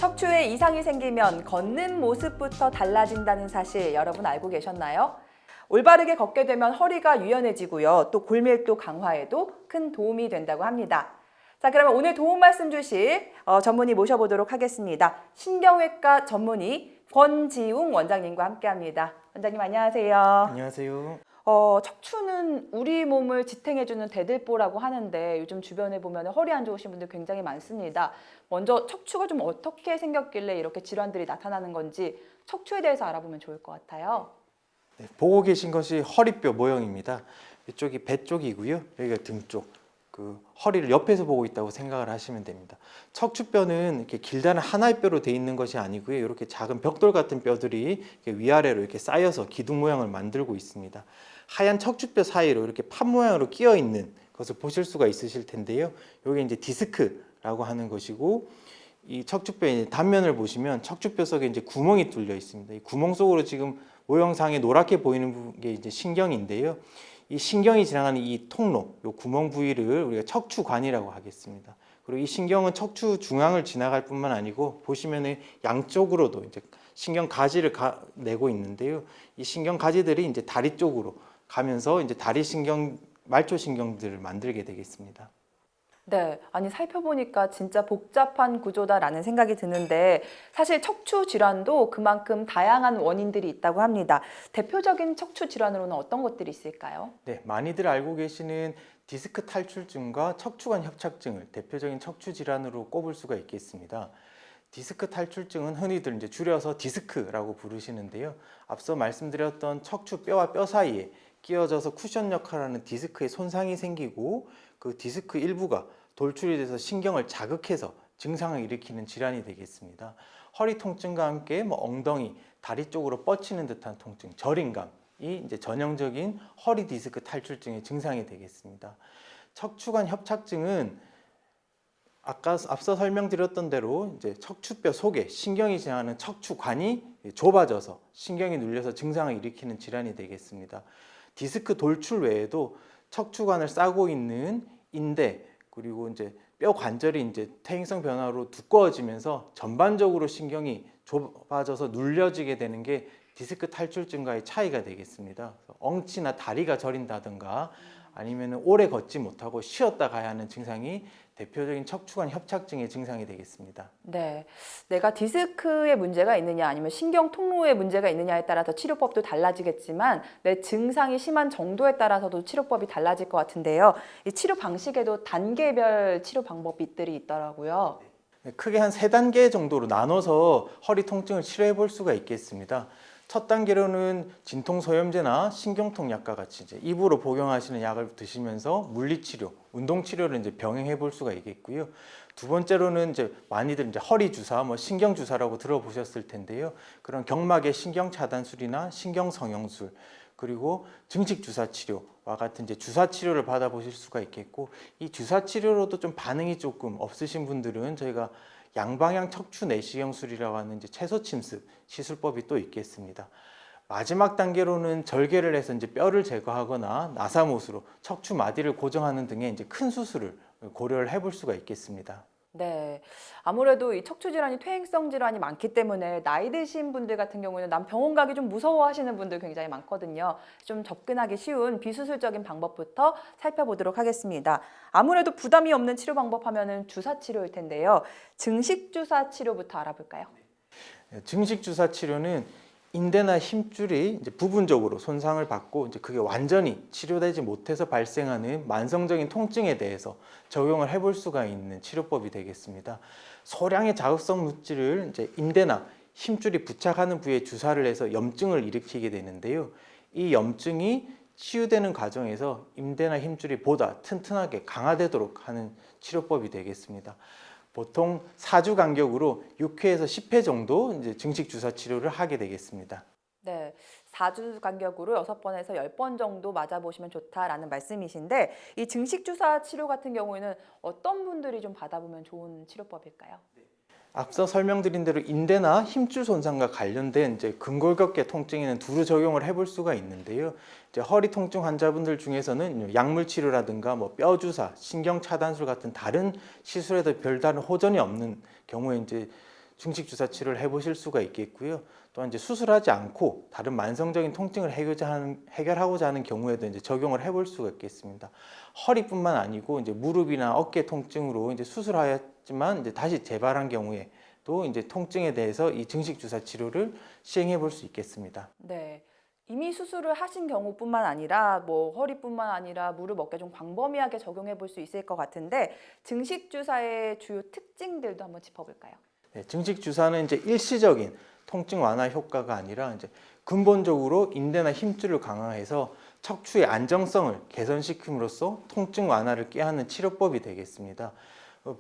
척추에 이상이 생기면 걷는 모습부터 달라진다는 사실 여러분 알고 계셨나요? 올바르게 걷게 되면 허리가 유연해지고요. 또 골밀도 강화에도 큰 도움이 된다고 합니다. 자, 그러면 오늘 도움 말씀 주실 전문의 모셔보도록 하겠습니다. 신경외과 전문의 권지웅 원장님과 함께합니다. 원장님 안녕하세요. 안녕하세요. 척추는 우리 몸을 지탱해주는 대들보라고 하는데 요즘 주변에 보면 허리 안 좋으신 분들 굉장히 많습니다. 먼저 척추가 좀 어떻게 생겼길래 이렇게 질환들이 나타나는 건지 척추에 대해서 알아보면 좋을 것 같아요. 네, 보고 계신 것이 허리뼈 모형입니다. 이쪽이 배 쪽이고요. 여기가 등 쪽. 허리를 옆에서 보고 있다고 생각을 하시면 됩니다. 척추뼈는 이렇게 길다란 하나의 뼈로 되어 있는 것이 아니고요. 이렇게 작은 벽돌 같은 뼈들이 이렇게 위아래로 이렇게 쌓여서 기둥 모양을 만들고 있습니다. 하얀 척추뼈 사이로 이렇게 판 모양으로 끼어 있는 것을 보실 수가 있으실 텐데요. 이게 이제 디스크라고 하는 것이고, 이 척추뼈의 단면을 보시면 척추뼈 속에 이제 구멍이 뚫려 있습니다. 이 구멍 속으로 지금 모형상에 노랗게 보이는 게 이제 신경인데요. 이 신경이 지나가는 이 통로, 이 구멍 부위를 우리가 척추관이라고 하겠습니다. 그리고 이 신경은 척추 중앙을 지나갈 뿐만 아니고 보시면은 양쪽으로도 이제 신경 가지를 내고 있는데요. 이 신경 가지들이 이제 다리 쪽으로 가면서 이제 다리 신경, 말초 신경들을 만들게 되겠습니다. 네, 아니 살펴보니까 진짜 복잡한 구조다라는 생각이 드는데 사실 척추 질환도 그만큼 다양한 원인들이 있다고 합니다. 대표적인 척추 질환으로는 어떤 것들이 있을까요? 네, 많이들 알고 계시는 디스크 탈출증과 척추관 협착증을 대표적인 척추 질환으로 꼽을 수가 있겠습니다. 디스크 탈출증은 흔히들 이제 줄여서 디스크라고 부르시는데요. 앞서 말씀드렸던 척추 뼈와 뼈 사이에 끼어져서 쿠션 역할을 하는 디스크에 손상이 생기고 그 디스크 일부가 돌출이 돼서 신경을 자극해서 증상을 일으키는 질환이 되겠습니다. 허리 통증과 함께 엉덩이, 다리 쪽으로 뻗치는 듯한 통증, 저림감이 이제 전형적인 허리 디스크 탈출증의 증상이 되겠습니다. 척추관 협착증은 앞서 설명드렸던 대로 이제 척추뼈 속에 신경이 지나가는 척추관이 좁아져서 신경이 눌려서 증상을 일으키는 질환이 되겠습니다. 디스크 돌출 외에도 척추관을 싸고 있는 인대 그리고 이제 뼈 관절이 이제 퇴행성 변화로 두꺼워지면서 전반적으로 신경이 좁아져서 눌려지게 되는 게 디스크 탈출증과의 차이가 되겠습니다. 엉치나 다리가 저린다든가 아니면 오래 걷지 못하고 쉬었다 가야 하는 증상이 대표적인 척추관 협착증의 증상이 되겠습니다. 네, 내가 디스크에 문제가 있느냐 아니면 신경 통로에 문제가 있느냐에 따라서 치료법도 달라지겠지만 내 증상이 심한 정도에 따라서도 치료법이 달라질 것 같은데요. 이 치료 방식에도 단계별 치료 방법들이 있더라고요. 크게 한 3단계 정도로 나눠서 허리 통증을 치료해 볼 수가 있겠습니다. 첫 단계로는 진통소염제나 신경통약과 같이 이제 입으로 복용하시는 약을 드시면서 물리치료, 운동치료를 이제 병행해 볼 수가 있겠고요. 두 번째로는 이제 많이들 이제 허리 주사, 신경 주사라고 들어보셨을 텐데요. 그런 경막의 신경 차단술이나 신경 성형술, 그리고 증식 주사 치료와 같은 이제 주사 치료를 받아보실 수가 있겠고, 이 주사 치료로도 좀 반응이 조금 없으신 분들은 저희가 양방향 척추 내시경술이라고 하는 이제 채소 침습 시술법이 또 있겠습니다. 마지막 단계로는 절개를 해서 이제 뼈를 제거하거나 나사못으로 척추 마디를 고정하는 등의 이제 큰 수술을 고려를 해볼 수가 있겠습니다. 네, 아무래도 이 척추 질환이 퇴행성 질환이 많기 때문에 나이 드신 분들 같은 경우에는 난 병원 가기 좀 무서워하시는 분들 굉장히 많거든요. 좀 접근하기 쉬운 비수술적인 방법부터 살펴보도록 하겠습니다. 아무래도 부담이 없는 치료 방법 하면은 주사 치료일 텐데요. 증식 주사 치료부터 알아볼까요? 증식 주사 치료는 인대나 힘줄이 이제 부분적으로 손상을 받고 이제 그게 완전히 치료되지 못해서 발생하는 만성적인 통증에 대해서 적용을 해볼 수가 있는 치료법이 되겠습니다. 소량의 자극성 물질을 이제 인대나 힘줄이 부착하는 부위에 주사를 해서 염증을 일으키게 되는데요. 이 염증이 치유되는 과정에서 인대나 힘줄이 보다 튼튼하게 강화되도록 하는 치료법이 되겠습니다. 보통 4주 간격으로 6회에서 10회 정도 이제 증식 주사 치료를 하게 되겠습니다. 네, 4주 간격으로 6번에서 10번 정도 맞아보시면 좋다라는 말씀이신데 이 증식 주사 치료 같은 경우에는 어떤 분들이 좀 받아보면 좋은 치료법일까요? 앞서 설명드린 대로 인대나 힘줄 손상과 관련된 이제 근골격계 통증에는 두루 적용을 해볼 수가 있는데요. 이제 허리 통증 환자분들 중에서는 약물 치료라든가 뼈 주사, 신경 차단술 같은 다른 시술에도 별다른 호전이 없는 경우에 이제 증식 주사 치료를 해보실 수가 있겠고요. 또한 이제 수술하지 않고 다른 만성적인 통증을 해결하고자 하는 경우에도 이제 적용을 해볼 수가 있겠습니다. 허리뿐만 아니고 이제 무릎이나 어깨 통증으로 이제 수술하였지만 이제 다시 재발한 경우에 또 이제 통증에 대해서 이 증식 주사 치료를 시행해 볼 수 있겠습니다. 네. 이미 수술을 하신 경우뿐만 아니라 뭐 허리뿐만 아니라 무릎, 어깨 좀 광범위하게 적용해 볼 수 있을 것 같은데 증식 주사의 주요 특징들도 한번 짚어볼까요? 네, 증식 주사는 이제 일시적인 통증 완화 효과가 아니라 이제 근본적으로 인대나 힘줄을 강화해서 척추의 안정성을 개선시킴으로써 통증 완화를 꾀하는 치료법이 되겠습니다.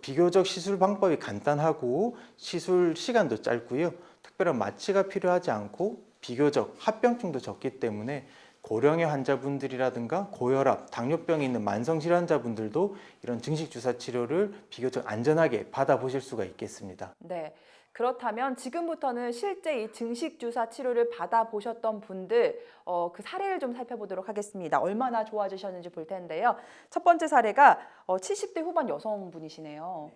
비교적 시술 방법이 간단하고 시술 시간도 짧고요. 특별한 마취가 필요하지 않고 비교적 합병증도 적기 때문에 고령의 환자분들이라든가 고혈압, 당뇨병이 있는 만성질환자분들도 이런 증식 주사 치료를 비교적 안전하게 받아보실 수가 있겠습니다. 네. 그렇다면 지금부터는 실제 이 증식 주사 치료를 받아보셨던 분들 그 사례를 좀 살펴보도록 하겠습니다. 얼마나 좋아지셨는지 볼 텐데요. 첫 번째 사례가 70대 후반 여성분이시네요.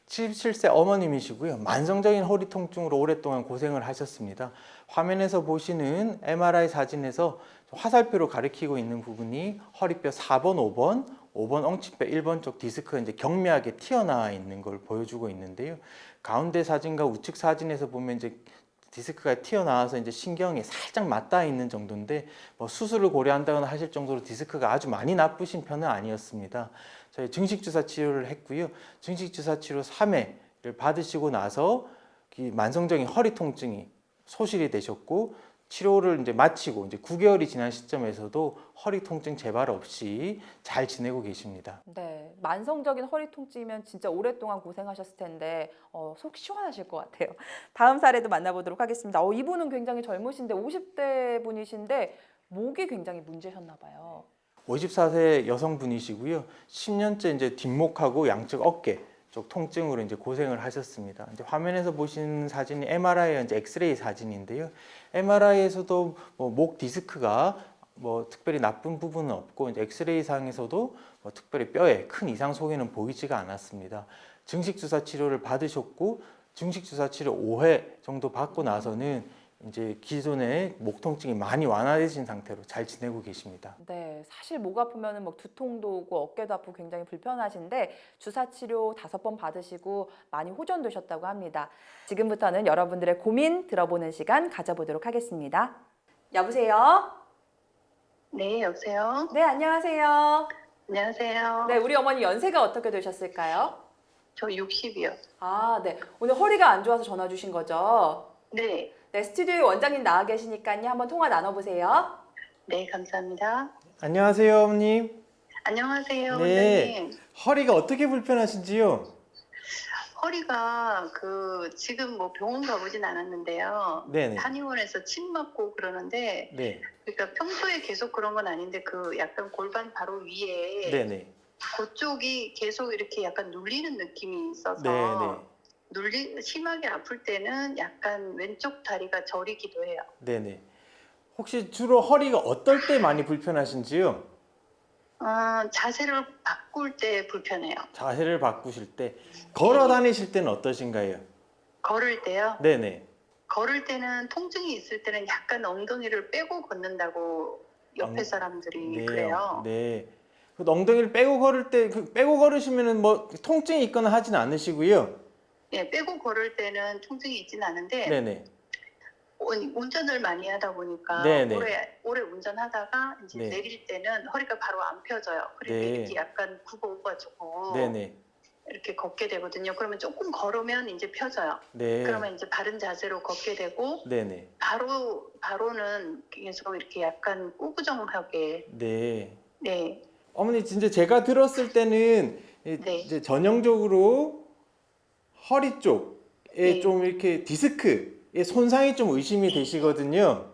77세 어머님이시고요. 만성적인 허리 통증으로 오랫동안 고생을 하셨습니다. 화면에서 보시는 MRI 사진에서 화살표로 가리키고 있는 부분이 허리뼈 4번, 5번 엉치뼈 1번 쪽 디스크가 이제 경미하게 튀어나와 있는 걸 보여주고 있는데요. 가운데 사진과 우측 사진에서 보면 이제 디스크가 튀어나와서 이제 신경이 살짝 맞닿아 있는 정도인데 뭐 수술을 고려한다거나 하실 정도로 디스크가 아주 많이 나쁘신 편은 아니었습니다. 저희 증식 주사 치료를 했고요. 증식 주사 치료 3회를 받으시고 나서 이 만성적인 허리 통증이 소실이 되셨고 치료를 이제 마치고 이제 9개월이 지난 시점에서도 허리 통증 재발 없이 잘 지내고 계십니다. 네, 만성적인 허리 통증이면 진짜 오랫동안 고생하셨을 텐데 속 시원하실 것 같아요. 다음 사례도 만나보도록 하겠습니다. 이분은 굉장히 젊으신데 50대 분이신데 목이 굉장히 문제셨나 봐요. 54세 여성분이시고요. 10년째 이제 뒷목하고 양측 어깨 쪽 통증으로 이제 고생을 하셨습니다. 이제 화면에서 보시는 사진이 MRI와 이제 엑스레이 사진인데요. MRI에서도 목 디스크가 특별히 나쁜 부분은 없고 이제 엑스레이 상에서도 특별히 뼈에 큰 이상 소견은 보이지가 않았습니다. 증식 주사 치료를 받으셨고 증식 주사 치료 5회 정도 받고 나서는 이제 기존의 목 통증이 많이 완화되신 상태로 잘 지내고 계십니다. 네, 사실 목 아프면은 두통도 오고 어깨도 아프고 굉장히 불편하신데 주사 치료 5번 받으시고 많이 호전되셨다고 합니다. 지금부터는 여러분들의 고민 들어보는 시간 가져보도록 하겠습니다. 여보세요? 네, 여보세요? 네, 안녕하세요. 안녕하세요. 네, 우리 어머니 연세가 어떻게 되셨을까요? 저 60이요. 아, 네. 오늘 허리가 안 좋아서 전화 주신 거죠? 네. 네, 스튜디오에 원장님 나와 계시니까요. 한번 통화 나눠보세요. 네, 감사합니다. 안녕하세요, 어머님. 안녕하세요, 네. 원장님. 허리가 어떻게 불편하신지요? 허리가 지금 병원 가보진 않았는데요. 네네. 한의원에서 침 맞고 그러는데, 네. 그러니까 평소에 계속 그런 건 아닌데 약간 골반 바로 위에 네네. 그쪽이 계속 이렇게 약간 눌리는 느낌이 있어서 네네. 심하게 아플 때는 약간 왼쪽 다리가 저리기도 해요. 네네. 혹시 주로 허리가 어떨 때 많이 불편하신지요? 자세를 바꿀 때 불편해요. 자세를 바꾸실 때, 걸어 다니실 때는 어떠신가요? 걸을 때요? 네네. 걸을 때는 통증이 있을 때는 약간 엉덩이를 빼고 걷는다고 옆에 사람들이 그래요. 네. 그 엉덩이를 빼고 걸을 때, 빼고 걸으시면은 통증이 있거나 하진 않으시고요. 네, 빼고 걸을 때는 통증이 있지는 않은데 네네. 운전을 많이 하다 보니까 네네. 오래 운전하다가 이제 네. 내릴 때는 허리가 바로 안 펴져요. 그리고 네. 이렇게 약간 굽어가지고 네네. 이렇게 걷게 되거든요. 그러면 조금 걸으면 이제 펴져요. 네. 그러면 이제 바른 자세로 걷게 되고 네네. 바로는 계속 이렇게 약간 꾸부정하게. 네. 네. 어머니 진짜 제가 들었을 때는 네. 이제 전형적으로 허리 쪽에 네. 좀 이렇게 디스크의 손상이 좀 의심이 되시거든요.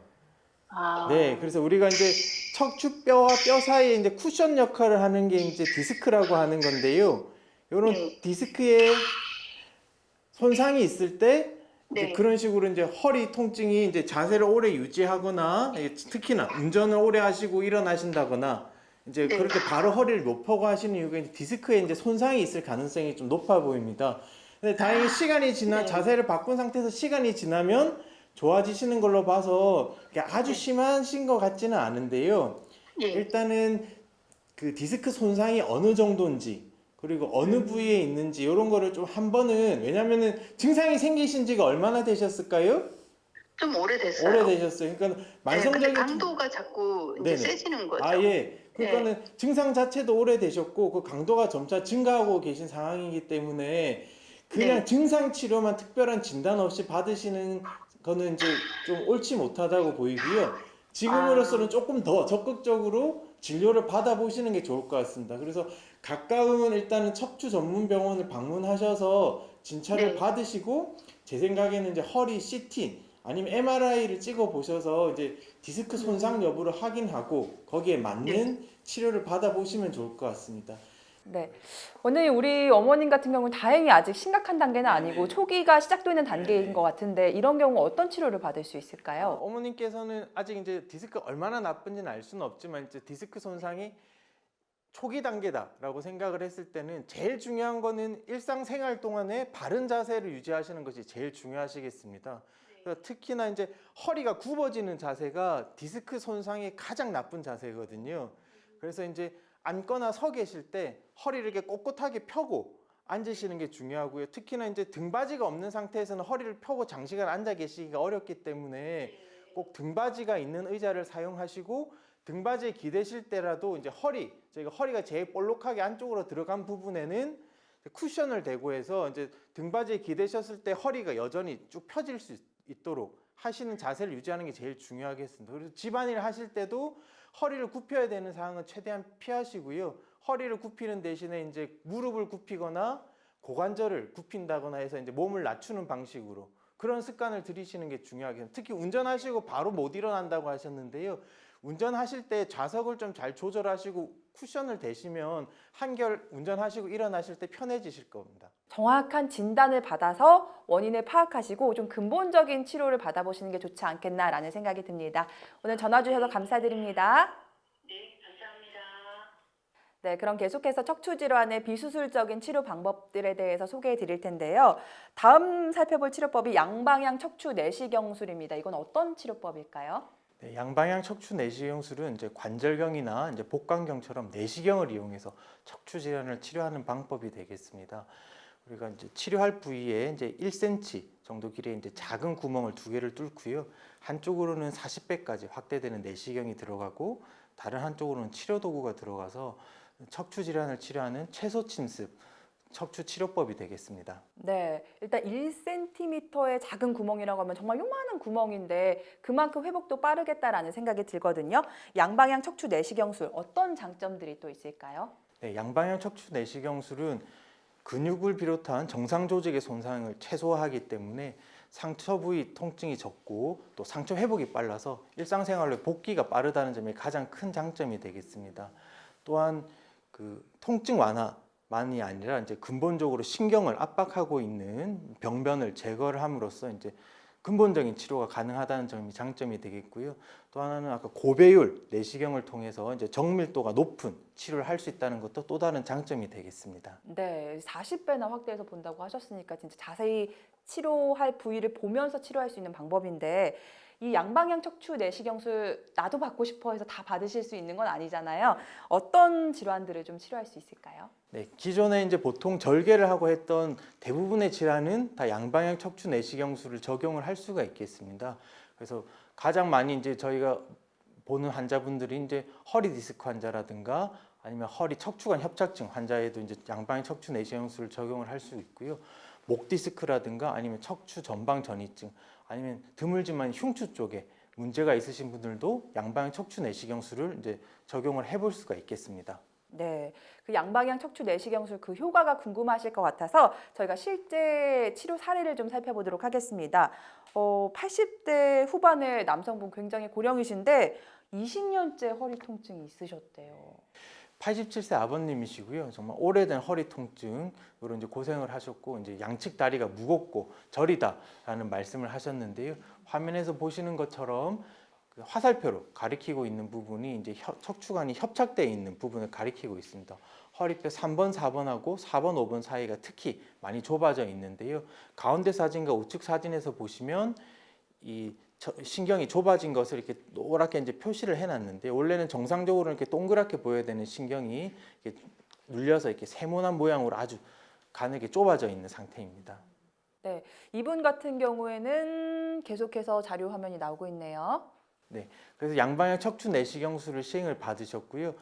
아. 네, 그래서 우리가 이제 척추뼈와 뼈 사이에 이제 쿠션 역할을 하는 게 이제 디스크라고 하는 건데요. 이런 네. 디스크에 손상이 있을 때 이제 네. 그런 식으로 이제 허리 통증이 이제 자세를 오래 유지하거나 특히나 운전을 오래 하시고 일어나신다거나 이제 네. 그렇게 바로 허리를 못 펴고 하시는 이유가 이제 디스크에 이제 손상이 있을 가능성이 좀 높아 보입니다. 근데 다행히 시간이 지나 네. 자세를 바꾼 상태에서 시간이 지나면 좋아지시는 걸로 봐서 아주 심하신 것 같지는 않은데요. 예. 일단은 그 디스크 손상이 어느 정도인지 그리고 어느 부위에 있는지 이런 거를 좀 한 번은, 왜냐면은 증상이 생기신 지가 얼마나 되셨을까요? 좀 오래됐어요. 오래되셨어요. 그러니까 네, 근데 만성적인 강도가 자꾸 이제 네네. 세지는 거죠. 아, 예. 그러니까는 증상 자체도 오래되셨고 그 강도가 점차 증가하고 계신 상황이기 때문에 그냥 네. 증상 치료만 특별한 진단 없이 받으시는 거는 이제 좀 옳지 못하다고 보이고요. 지금으로서는 조금 더 적극적으로 진료를 받아보시는 게 좋을 것 같습니다. 그래서 가까운 일단은 척추 전문 병원을 방문하셔서 진찰을 네. 받으시고, 제 생각에는 이제 허리 CT 아니면 MRI를 찍어 보셔서 이제 디스크 손상 여부를 확인하고 거기에 맞는 치료를 받아보시면 좋을 것 같습니다. 네. 오늘 우리 어머님 같은 경우는 다행히 아직 심각한 단계는 아니고 초기가 시작되는 단계인 것 같은데 이런 경우 어떤 치료를 받을 수 있을까요? 어머님께서는 아직 이제 디스크 얼마나 나쁜지는 알 수는 없지만 이제 디스크 손상이 초기 단계다라고 생각을 했을 때는 제일 중요한 거는 일상생활 동안에 바른 자세를 유지하시는 것이 제일 중요하시겠습니다. 그래서 특히나 이제 허리가 굽어지는 자세가 디스크 손상의 가장 나쁜 자세거든요. 그래서 이제 앉거나 서 계실 때 허리를 이렇게 꼿꼿하게 펴고 앉으시는 게 중요하고요. 특히나 이제 등받이가 없는 상태에서는 허리를 펴고 장시간 앉아 계시기가 어렵기 때문에 꼭 등받이가 있는 의자를 사용하시고, 등받이에 기대실 때라도 이제 저희가 허리가 제일 볼록하게 안쪽으로 들어간 부분에는 쿠션을 대고 해서 이제 등받이에 기대셨을 때 허리가 여전히 쭉 펴질 수 있도록 하시는 자세를 유지하는 게 제일 중요하겠습니다. 그래서 집안일 하실 때도 허리를 굽혀야 되는 상황은 최대한 피하시고요. 허리를 굽히는 대신에 이제 무릎을 굽히거나 고관절을 굽힌다거나 해서 이제 몸을 낮추는 방식으로 그런 습관을 들이시는 게 중요하겠습니다. 특히 운전하시고 바로 못 일어난다고 하셨는데요. 운전하실 때 좌석을 좀 잘 조절하시고 쿠션을 대시면 한결 운전하시고 일어나실 때 편해지실 겁니다. 정확한 진단을 받아서 원인을 파악하시고 좀 근본적인 치료를 받아보시는 게 좋지 않겠나라는 생각이 듭니다. 오늘 전화 주셔서 감사드립니다. 네, 감사합니다. 네, 그럼 계속해서 척추 질환의 비수술적인 치료 방법들에 대해서 소개해 드릴 텐데요. 다음 살펴볼 치료법이 양방향 척추 내시경술입니다. 이건 어떤 치료법일까요? 네, 양방향 척추 내시경술은 이제 관절경이나 이제 복강경처럼 내시경을 이용해서 척추 질환을 치료하는 방법이 되겠습니다. 우리가 이제 치료할 부위에 이제 1cm 정도 길이의 이제 작은 구멍을 2개를 뚫고요. 한쪽으로는 40배까지 확대되는 내시경이 들어가고 다른 한쪽으로는 치료 도구가 들어가서 척추 질환을 치료하는 최소 침습 척추 치료법이 되겠습니다. 네, 일단 1cm의 작은 구멍이라고 하면 정말 요만한 구멍인데 그만큼 회복도 빠르겠다라는 생각이 들거든요. 양방향 척추 내시경술 어떤 장점들이 또 있을까요? 네, 양방향 척추 내시경술은 근육을 비롯한 정상 조직의 손상을 최소화하기 때문에 상처 부위 통증이 적고 또 상처 회복이 빨라서 일상생활로 복귀가 빠르다는 점이 가장 큰 장점이 되겠습니다. 또한 그 통증 완화만이 아니라 이제 근본적으로 신경을 압박하고 있는 병변을 제거를 함으로써 이제 근본적인 치료가 가능하다는 점이 장점이 되겠고요. 또 하나는 아까 고배율 내시경을 통해서 이제 정밀도가 높은 치료를 할 수 있다는 것도 또 다른 장점이 되겠습니다. 네, 40배나 확대해서 본다고 하셨으니까 진짜 자세히 치료할 부위를 보면서 치료할 수 있는 방법인데 이 양방향 척추 내시경술 나도 받고 싶어 해서 다 받으실 수 있는 건 아니잖아요. 어떤 질환들을 좀 치료할 수 있을까요? 네, 기존에 이제 보통 절개를 하고 했던 대부분의 질환은 다 양방향 척추 내시경술을 적용을 할 수가 있겠습니다. 그래서 가장 많이 이제 저희가 보는 환자분들이 이제 허리 디스크 환자라든가 아니면 허리 척추관 협착증 환자에도 이제 양방향 척추 내시경술을 적용을 할 수 있고요. 목 디스크라든가 아니면 척추 전방 전이증 아니면 드물지만 흉추 쪽에 문제가 있으신 분들도 양방향 척추 내시경술을 이제 적용을 해볼 수가 있겠습니다. 네, 그 양방향 척추 내시경술 그 효과가 궁금하실 것 같아서 저희가 실제 치료 사례를 좀 살펴보도록 하겠습니다. 80대 후반의 남성분 굉장히 고령이신데 20년째 허리 통증이 있으셨대요. 87세 아버님이시고요. 정말 오래된 허리 통증으로 이제 고생을 하셨고 이제 양측 다리가 무겁고 저리다라는 말씀을 하셨는데요. 화면에서 보시는 것처럼 그 화살표로 가리키고 있는 부분이 이제 척추관이 협착되어 있는 부분을 가리키고 있습니다. 허리뼈 3번, 4번하고 4번, 5번 사이가 특히 많이 좁아져 있는데요. 가운데 사진과 우측 사진에서 보시면 이 신경이 좁아진 것을 이렇게 노랗게 이제 표시를 해놨는데, 원래는 정상적으로 이렇게 동그랗게 보여야 되는 신경이 이렇게 눌려서 이렇게 세모난 모양으로 아주 가늘게 좁아져 있는 상태입니다. 네, 이분 같은 경우에는 계속해서 자료 화면이 나오고 있네요. 그래서 양방향 척추 내시경술을 시행을 받으셨고요.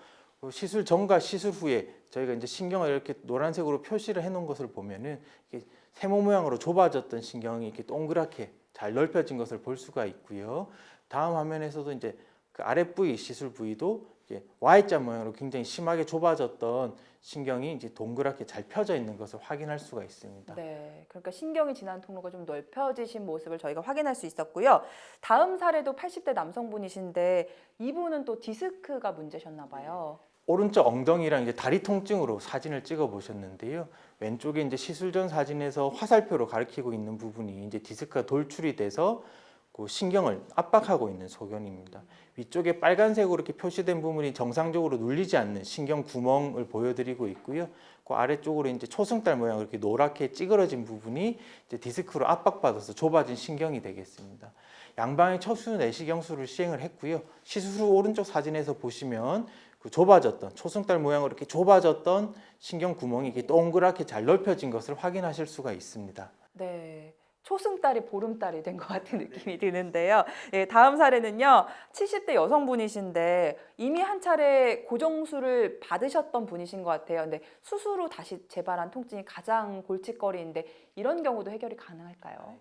시술 전과 시술 후에 저희가 이제 신경을 이렇게 노란색으로 표시를 해놓은 것을 보면은 이렇게 세모 모양으로 좁아졌던 신경이 이렇게 동그랗게 잘 넓혀진 것을 볼 수가 있고요. 다음 화면에서도 이제 그 아랫부위 시술 부위도 이제 Y자 모양으로 굉장히 심하게 좁아졌던 신경이 이제 동그랗게 잘 펴져 있는 것을 확인할 수가 있습니다. 네, 그러니까 신경이 지나는 통로가 좀 넓혀지신 모습을 저희가 확인할 수 있었고요. 다음 사례도 80대 남성분이신데 이분은 또 디스크가 문제셨나 봐요. 오른쪽 엉덩이랑 이제 다리 통증으로 사진을 찍어 보셨는데요. 왼쪽에 이제 시술 전 사진에서 화살표로 가리키고 있는 부분이 이제 디스크가 돌출이 돼서 그 신경을 압박하고 있는 소견입니다. 위쪽에 빨간색으로 이렇게 표시된 부분이 정상적으로 눌리지 않는 신경 구멍을 보여드리고 있고요. 그 아래쪽으로 이제 초승달 모양으로 이렇게 노랗게 찌그러진 부분이 이제 디스크로 압박받아서 좁아진 신경이 되겠습니다. 양방향 척추 내시경술을 시행을 했고요. 시술 후 오른쪽 사진에서 보시면 그 좁아졌던 초승달 모양으로 이렇게 좁아졌던 신경 구멍이 이렇게 동그랗게 잘 넓혀진 것을 확인하실 수가 있습니다. 네, 초승달이 보름달이 된 것 같은 느낌이 드는데요. 네, 다음 사례는요, 70대 여성분이신데 이미 한 차례 고정술을 받으셨던 분이신 것 같아요. 근데 수술 후 다시 재발한 통증이 가장 골칫거리인데 이런 경우도 해결이 가능할까요?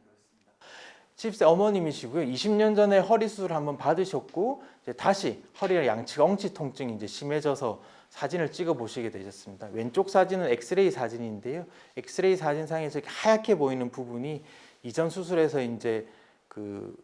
70세 어머님이시고요. 20년 전에 허리 수술을 한번 받으셨고 이제 다시 허리랑 양측 엉치 통증이 이제 심해져서 사진을 찍어 보시게 되셨습니다. 왼쪽 사진은 엑스레이 사진인데요. 엑스레이 사진상에서 이렇게 하얗게 보이는 부분이 이전 수술에서 이제 그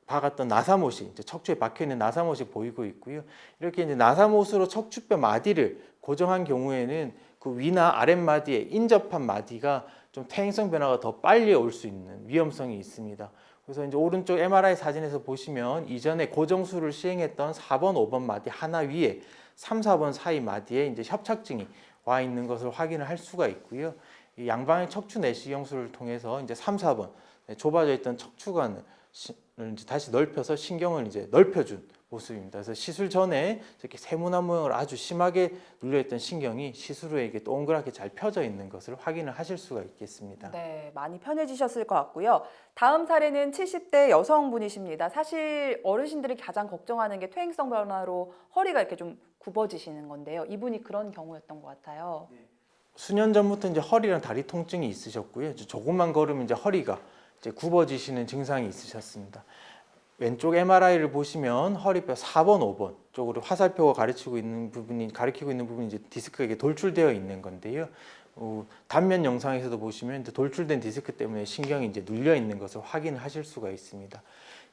박았던 나사못이 이제 척추에 박혀 있는 나사못이 보이고 있고요. 이렇게 이제 나사못으로 척추뼈 마디를 고정한 경우에는 그 위나 아랫마디에 인접한 마디가 좀 퇴행성 변화가 더 빨리 올 수 있는 위험성이 있습니다. 그래서 이제 오른쪽 MRI 사진에서 보시면 이전에 고정술을 시행했던 4번, 5번 마디 하나 위에 3, 4번 사이 마디에 이제 협착증이 와 있는 것을 확인을 할 수가 있고요. 이 양방향 척추 내시경술을 통해서 이제 3, 4번 좁아져 있던 척추관을 이제 다시 넓혀서 신경을 이제 넓혀준 모습입니다. 그래서 시술 전에 이렇게 세모난 모양으로 아주 심하게 눌려있던 신경이 시술 후에 이게 동그랗게 잘 펴져 있는 것을 확인을 하실 수가 있겠습니다. 네, 많이 편해지셨을 것 같고요. 다음 사례는 70대 여성분이십니다. 사실 어르신들이 가장 걱정하는 게 퇴행성 변화로 허리가 이렇게 좀 굽어지시는 건데요. 이분이 그런 경우였던 것 같아요. 수년 전부터 이제 허리랑 다리 통증이 있으셨고요. 조금만 걸으면 이제 허리가 이제 굽어지시는 증상이 있으셨습니다. 왼쪽 MRI를 보시면 허리뼈 4번, 5번 쪽으로 화살표가 가리키고 있는 부분이 이제 디스크가 돌출되어 있는 건데요. 단면 영상에서도 보시면 이제 돌출된 디스크 때문에 신경이 이제 눌려 있는 것을 확인하실 수가 있습니다.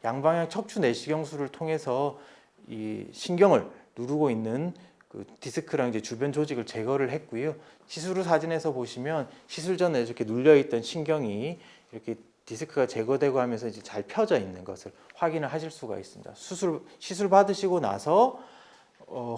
양방향 척추 내시경술을 통해서 이 신경을 누르고 있는 그 디스크랑 이제 주변 조직을 제거를 했고요. 시술 후 사진에서 보시면 시술 전에 이렇게 눌려 있던 신경이 이렇게 디스크가 제거되고 하면서 이제 잘 펴져 있는 것을 확인을 하실 수가 있습니다. 시술 받으시고 나서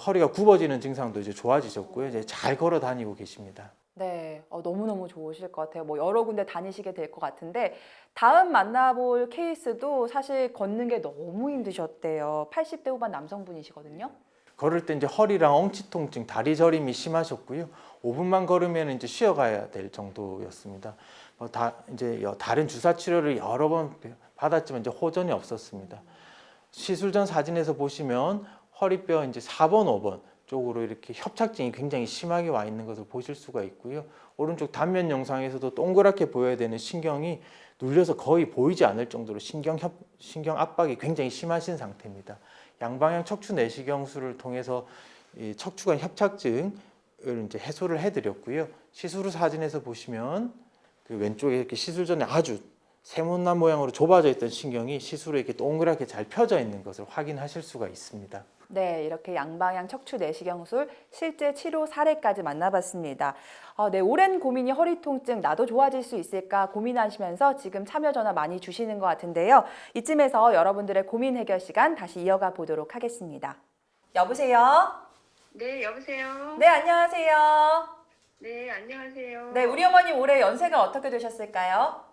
허리가 굽어지는 증상도 이제 좋아지셨고요. 이제 잘 걸어 다니고 계십니다. 네, 너무너무 좋으실 것 같아요. 뭐 여러 군데 다니시게 될 것 같은데 다음 만나볼 케이스도 사실 걷는 게 너무 힘드셨대요. 80대 후반 남성분이시거든요. 걸을 때 이제 허리랑 엉치 통증, 다리 저림이 심하셨고요. 5분만 걸으면 이제 쉬어가야 될 정도였습니다. 이제 다른 주사 치료를 여러 번 받았지만 이제 호전이 없었습니다. 시술 전 사진에서 보시면 허리뼈 이제 4번, 5번 쪽으로 이렇게 협착증이 굉장히 심하게 와 있는 것을 보실 수가 있고요. 오른쪽 단면 영상에서도 동그랗게 보여야 되는 신경이 눌려서 거의 보이지 않을 정도로 신경 압박이 굉장히 심하신 상태입니다. 양방향 척추 내시경술을 통해서 이 척추관 협착증을 이제 해소를 해드렸고요. 시술 후 사진에서 보시면 그 왼쪽에 이렇게 시술 전에 아주 세모난 모양으로 좁아져 있던 신경이 시술 후에 이렇게 동그랗게 잘 펴져 있는 것을 확인하실 수가 있습니다. 네, 이렇게 양방향 척추 내시경술 실제 치료 사례까지 만나봤습니다. 네, 오랜 고민이 허리 통증 나도 좋아질 수 있을까 고민하시면서 지금 참여 전화 많이 주시는 것 같은데요. 이쯤에서 여러분들의 고민 해결 시간 다시 이어가 보도록 하겠습니다. 여보세요? 네, 여보세요? 네, 안녕하세요. 네, 안녕하세요. 네, 우리 어머님 올해 연세가 어떻게 되셨을까요?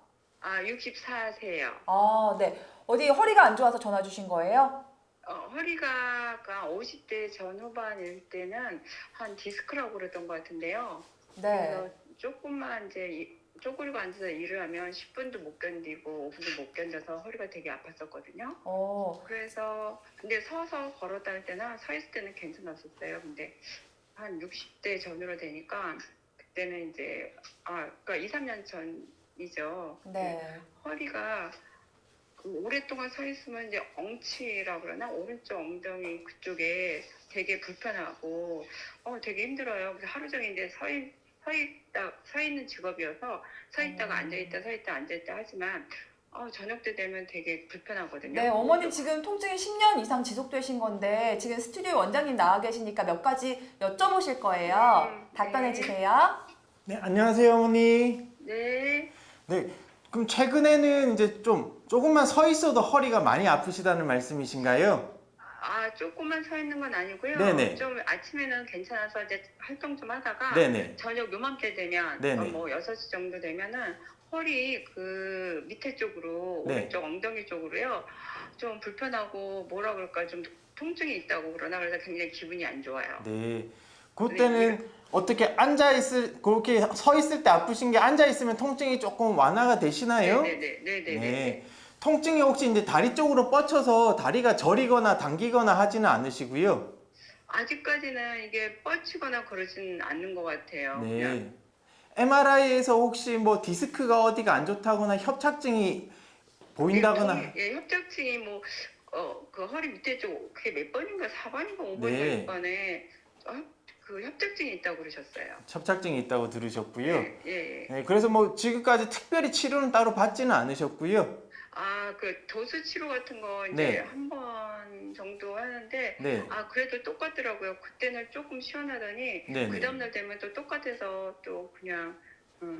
아, 64세요. 네. 어디 허리가 안 좋아서 전화 주신 거예요? 허리가 50대 전후반일 때는 한 디스크라고 그랬던 것 같은데요. 네. 그래서 조금만 이제 쪼그리고 앉아서 일을 하면 10분도 못 견디고 5분도 못 견뎌서 허리가 되게 아팠었거든요. 그래서 근데 서서 걸어 다닐 때나 서 있을 때는 괜찮았었어요. 근데 한 60대 전후로 되니까 그때는 이제 그러니까 2, 3년 전이죠. 네. 허리가 오랫동안 서 있으면 이제 엉치라고 그러나 오른쪽 엉덩이 그쪽에 되게 불편하고 되게 힘들어요. 그래서 하루 종일 이제 서 있는 직업이어서 서 있다가 앉아 있다 서 있다 앉아 있다 하지만 저녁 때 되면 되게 불편하거든요. 네, 어머님 지금 통증이 10년 이상 지속되신 건데 지금 스튜디오 원장님 나와 계시니까 몇 가지 여쭤보실 거예요. 답변해 주세요. 네, 안녕하세요, 어머니. 네. 네, 그럼 최근에는 이제 조금만 서 있어도 허리가 많이 아프시다는 말씀이신가요? 조금만 서 있는 건 아니고요. 네네. 좀 아침에는 괜찮아서 이제 활동 좀 하다가 네네. 저녁 요맘때 되면 네네. 뭐 6시 정도 되면은 허리 그 밑에 쪽으로 네. 오른쪽 엉덩이 쪽으로요. 좀 불편하고 뭐라 그럴까 좀 통증이 있다고 그러나 그래서 굉장히 기분이 안 좋아요. 네. 그때는 어떻게 그렇게 서 있을 때 아프신 게 앉아 있으면 통증이 조금 완화가 되시나요? 네네네. 네. 통증이 혹시 이제 다리 쪽으로 뻗쳐서 다리가 저리거나 당기거나 하지는 않으시고요. 아직까지는 이게 뻗치거나 그러진 않는 것 같아요. 네. 그냥. MRI에서 혹시 뭐 디스크가 어디가 안 좋다거나 협착증이 보인다거나. 협착증이 뭐 그 허리 밑에 쪽 그게 몇 번인가 4번인가 5번인가 네. 6번에 그 협착증이 있다고 그러셨어요. 협착증이 있다고 들으셨고요. 예. 네, 그래서 뭐 지금까지 특별히 치료는 따로 받지는 않으셨고요. 그 도수 치료 같은 거 이제 네. 한 번 정도 하는데 네. 그래도 똑같더라고요. 그때는 조금 시원하더니 네. 그 다음날 되면 또 똑같아서 또 그냥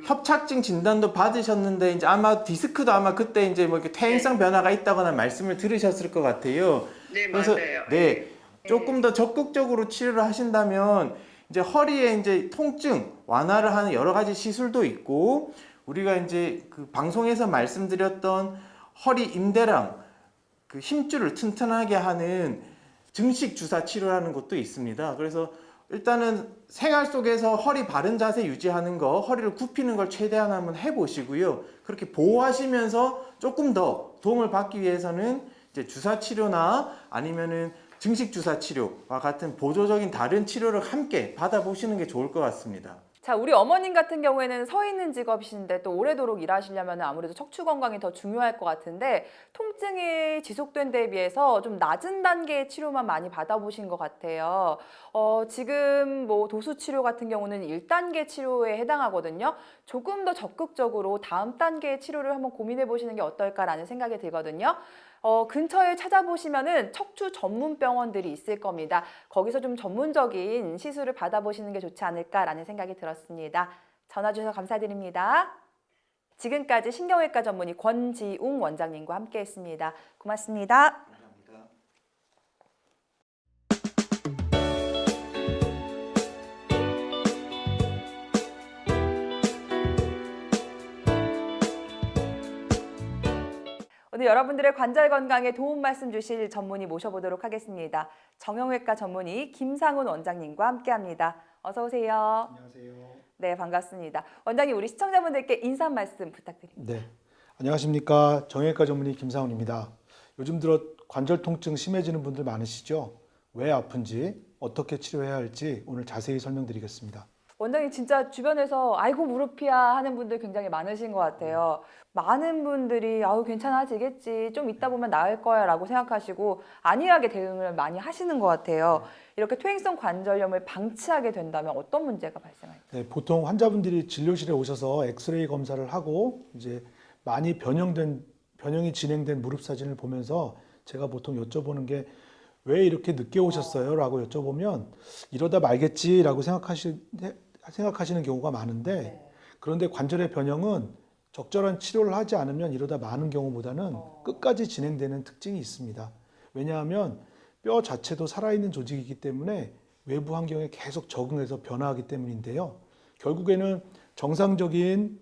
협착증 진단도 받으셨는데 이제 아마 디스크도 아마 그때 이제 뭐 이렇게 퇴행성 변화가 있다거나 말씀을 들으셨을 것 같아요. 네, 그래서 맞아요. 네. 조금 더 적극적으로 치료를 하신다면 이제 허리에 이제 통증 완화를 하는 여러 가지 시술도 있고 우리가 이제 그 방송에서 말씀드렸던 허리 임대랑 그 힘줄을 튼튼하게 하는 증식 주사 치료라는 것도 있습니다. 그래서 일단은 생활 속에서 허리 바른 자세 유지하는 거, 허리를 굽히는 걸 최대한 한번 해보시고요. 그렇게 보호하시면서 조금 더 도움을 받기 위해서는 이제 주사 치료나 아니면은 증식 주사 치료와 같은 보조적인 다른 치료를 함께 받아보시는 게 좋을 것 같습니다. 자, 우리 어머님 같은 경우에는 서 있는 직업이신데 또 오래도록 일하시려면 아무래도 척추 건강이 더 중요할 것 같은데 통증이 지속된 데에 비해서 좀 낮은 단계의 치료만 많이 받아보신 것 같아요. 지금 뭐 도수 치료 같은 경우는 1단계 치료에 해당하거든요. 조금 더 적극적으로 다음 단계의 치료를 한번 고민해 보시는 게 어떨까라는 생각이 들거든요. 근처에 찾아보시면은 척추 전문 병원들이 있을 겁니다. 거기서 좀 전문적인 시술을 받아보시는 게 좋지 않을까라는 생각이 들었습니다. 전화 주셔서 감사드립니다. 지금까지 신경외과 전문의 권지웅 원장님과 함께했습니다. 고맙습니다. 감사합니다. 오늘 여러분들의 관절 건강에 도움 말씀 주실 전문의 모셔보도록 하겠습니다. 정형외과 전문의 김상훈 원장님과 함께합니다. 어서 오세요. 안녕하세요. 네, 반갑습니다. 원장님, 우리 시청자분들께 인사 말씀 부탁드립니다. 네, 안녕하십니까. 정형외과 전문의 김상훈입니다. 요즘 들어 관절 통증 심해지는 분들 많으시죠? 왜 아픈지, 어떻게 치료해야 할지 오늘 자세히 설명드리겠습니다. 원장님 진짜 주변에서 아이고 무릎이야 하는 분들 굉장히 많으신 것 같아요. 많은 분들이 아우 괜찮아지겠지, 좀 있다 보면 나을 거야 라고 생각하시고 안이하게 대응을 많이 하시는 것 같아요. 이렇게 퇴행성 관절염을 방치하게 된다면 어떤 문제가 발생할까요? 네, 보통 환자분들이 진료실에 오셔서 엑스레이 검사를 하고 이제 많이 변형이 진행된 무릎 사진을 보면서 제가 보통 여쭤보는 게 왜 이렇게 늦게 오셨어요? 라고 여쭤보면 이러다 말겠지 라고 생각하시는 경우가 많은데 그런데 관절의 변형은 적절한 치료를 하지 않으면 이러다 많은 경우보다는 끝까지 진행되는 특징이 있습니다. 왜냐하면 뼈 자체도 살아있는 조직이기 때문에 외부 환경에 계속 적응해서 변화하기 때문인데요. 결국에는 정상적인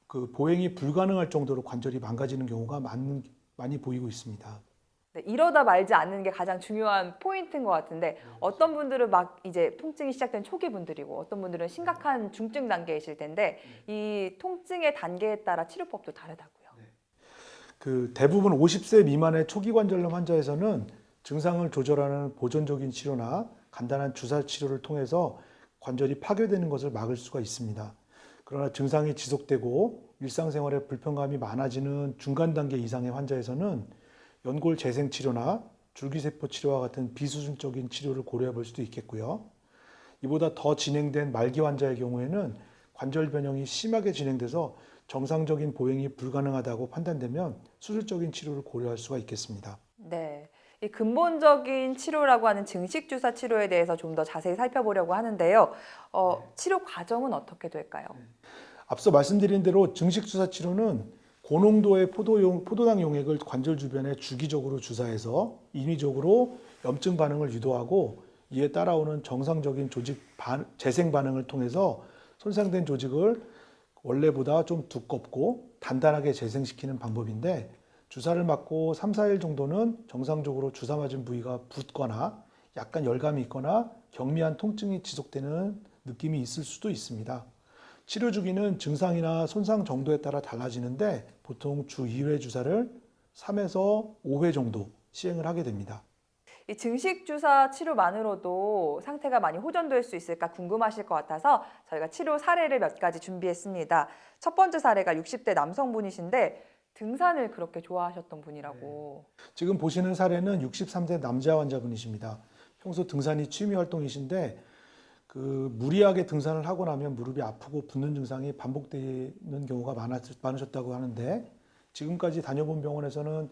그 보행이 불가능할 정도로 관절이 망가지는 경우가 많이 보이고 있습니다. 네, 이러다 말지 않는 게 가장 중요한 포인트인 것 같은데 어떤 분들은 막 이제 통증이 시작된 초기 분들이고 어떤 분들은 심각한 중증 단계이실 텐데 이 통증의 단계에 따라 치료법도 다르다고요. 그 대부분 50세 미만의 초기 관절염 환자에서는 증상을 조절하는 보존적인 치료나 간단한 주사 치료를 통해서 관절이 파괴되는 것을 막을 수가 있습니다. 그러나 증상이 지속되고 일상생활에 불편감이 많아지는 중간 단계 이상의 환자에서는 연골 재생 치료나 줄기세포 치료와 같은 비수준적인 치료를 고려해 볼 수도 있겠고요. 이보다 더 진행된 말기 환자의 경우에는 관절 변형이 심하게 진행돼서 정상적인 보행이 불가능하다고 판단되면 수술적인 치료를 고려할 수가 있겠습니다. 네. 이 근본적인 치료라고 하는 증식 주사 치료에 대해서 좀 더 자세히 살펴보려고 하는데요. 치료 과정은 어떻게 될까요? 앞서 말씀드린 대로 증식 주사 치료는 고농도의 포도당 용액을 관절 주변에 주기적으로 주사해서 인위적으로 염증 반응을 유도하고 이에 따라오는 정상적인 조직 재생 반응을 통해서 손상된 조직을 원래보다 좀 두껍고 단단하게 재생시키는 방법인데 주사를 맞고 3, 4일 정도는 정상적으로 주사 맞은 부위가 붓거나 약간 열감이 있거나 경미한 통증이 지속되는 느낌이 있을 수도 있습니다. 치료 주기는 증상이나 손상 정도에 따라 달라지는데 보통 주 2회 주사를 3에서 5회 정도 시행을 하게 됩니다. 이 증식 주사 치료만으로도 상태가 많이 호전될 수 있을까 궁금하실 것 같아서 저희가 치료 사례를 몇 가지 준비했습니다. 첫 번째 사례가 60대 남성분이신데 등산을 그렇게 좋아하셨던 분이라고. 지금 보시는 사례는 63세 남자 환자분이십니다. 평소 등산이 취미 활동이신데 무리하게 등산을 하고 나면 무릎이 아프고 붓는 증상이 반복되는 경우가 많으셨다고 하는데 지금까지 다녀본 병원에서는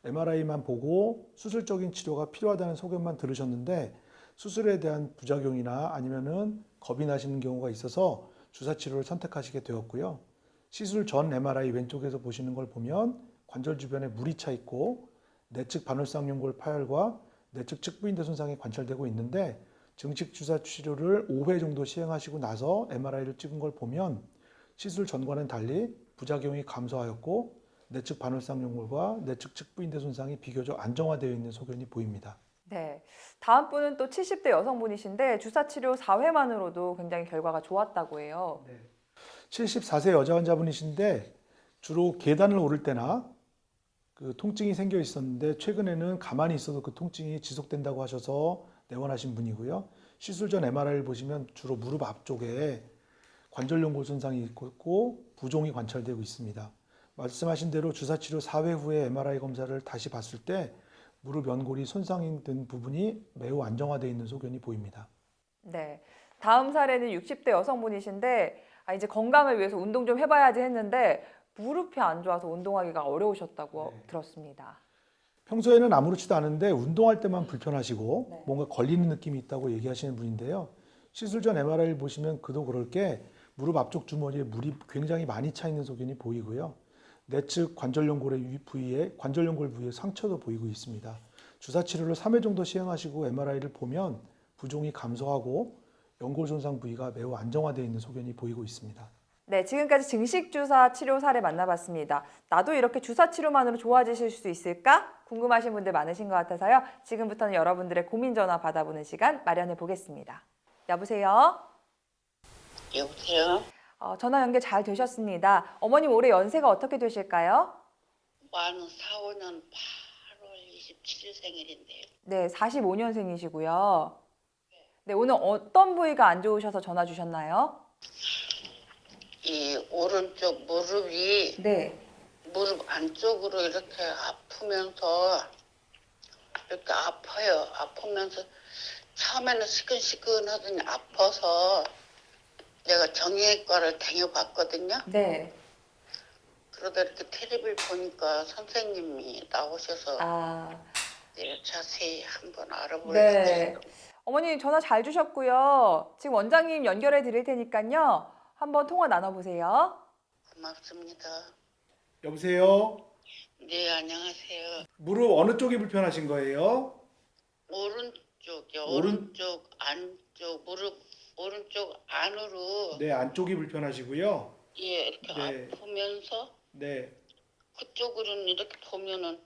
MRI만 보고 수술적인 치료가 필요하다는 소견만 들으셨는데 수술에 대한 부작용이나 아니면은 겁이 나시는 경우가 있어서 주사 치료를 선택하시게 되었고요. 시술 전 MRI 왼쪽에서 보시는 걸 보면 관절 주변에 물이 차 있고 내측 반월상 연골 파열과 내측 측부인대 손상이 관찰되고 있는데 증식 주사 치료를 5회 정도 시행하시고 나서 MRI를 찍은 걸 보면 시술 전과는 달리 부작용이 감소하였고 내측 반월상 연골과 내측 측부인대 손상이 비교적 안정화되어 있는 소견이 보입니다. 네. 다음 분은 또 70대 여성분이신데 주사 치료 4회만으로도 굉장히 결과가 좋았다고 해요. 74세 여자 환자분이신데 주로 계단을 오를 때나 통증이 생겨 있었는데 최근에는 가만히 있어도 그 통증이 지속된다고 하셔서 내원하신 분이고요. 시술 전 MRI를 보시면 주로 무릎 앞쪽에 관절 연골 손상이 있고 부종이 관찰되고 있습니다. 말씀하신 대로 주사 치료 4회 후에 MRI 검사를 다시 봤을 때 무릎 연골이 손상이 된 부분이 매우 안정화되어 있는 소견이 보입니다. 네. 다음 사례는 60대 여성분이신데 이제 건강을 위해서 운동 좀 해봐야지 했는데 무릎이 안 좋아서 운동하기가 어려우셨다고 들었습니다. 평소에는 아무렇지도 않은데 운동할 때만 불편하시고 뭔가 걸리는 느낌이 있다고 얘기하시는 분인데요. 시술 전 MRI를 보시면 그도 그럴 게 무릎 앞쪽 주머니에 물이 굉장히 많이 차 있는 소견이 보이고요. 내측 관절 연골 부위에 상처도 보이고 있습니다. 주사 치료를 3회 정도 시행하시고 MRI를 보면 부종이 감소하고 연골 손상 부위가 매우 안정화되어 있는 소견이 보이고 있습니다. 네, 지금까지 증식 주사 치료 사례 만나봤습니다. 나도 이렇게 주사 치료만으로 좋아지실 수 있을까? 궁금하신 분들 많으신 것 같아서요. 지금부터는 여러분들의 고민 전화 받아보는 시간 마련해 보겠습니다. 여보세요? 여보세요? 전화 연결 잘 되셨습니다. 어머님 올해 연세가 어떻게 되실까요? 만은 4, 5년 8월 27일 생일인데요. 네, 45년생이시고요. 네, 오늘 어떤 부위가 안 좋으셔서 전화 주셨나요? 이 오른쪽 무릎이 네. 무릎 안쪽으로 이렇게 아프면서 이렇게 아파요. 아프면서 처음에는 시큰시큰하더니 아파서 내가 정형외과를 다녀봤거든요. 네. 그러다 이렇게 텔레비를 보니까 선생님이 나오셔서 자세히 한번 알아보려고 네. 어머님 전화 잘 주셨고요. 지금 원장님 연결해 드릴 테니까요. 한번 통화 나눠보세요. 고맙습니다. 여보세요? 네, 안녕하세요. 무릎 어느 쪽이 불편하신 거예요? 오른쪽이요. 오른- 오른쪽 안 쪽 무릎 오른쪽 안으로 네, 안쪽이 불편하시고요. 예 이렇게 네. 아프면서 네, 그쪽으로는 이렇게 보면은